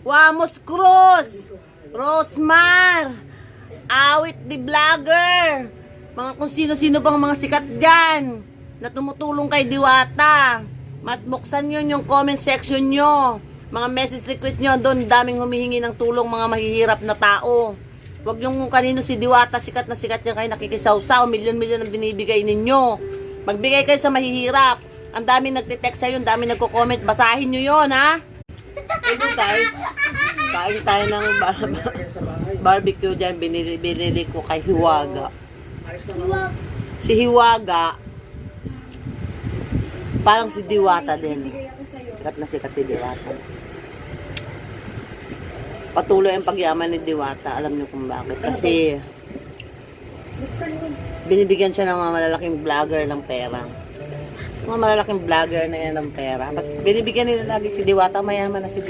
Wamos Cruz, Rosmar, Awit the Vlogger, mga kung sino-sino pang mga sikat dyan na tumutulong kay Diwata. Mas buksan nyo yung comment section nyo. Mga message request nyo, doon daming humihingi ng tulong mga mahihirap na tao. Huwag yung kanino si Diwata, sikat na sikat niya kayo nakikisawsaw, milyon-milyon ang binibigay ninyo. Magbigay kayo sa mahihirap. Ang dami nagtitext sa'yo, ang dami nagko-comment. Basahin nyo yon, ha? Ito guys, kain tayo ng barbecue dyan. Binili ko kay Hiwaga. Si Hiwaga, parang si Diwata din. Sikat na sikat si Diwata. Patuloy ang pagyaman ni Diwata. Alam niyo kung bakit. Kasi binibigyan siya ng mga malalaking vlogger ng pera. Mga malalaking vlogger na yan ng pera. Binibigyan nila lagi si Diwata. Mayaman na si Diwata.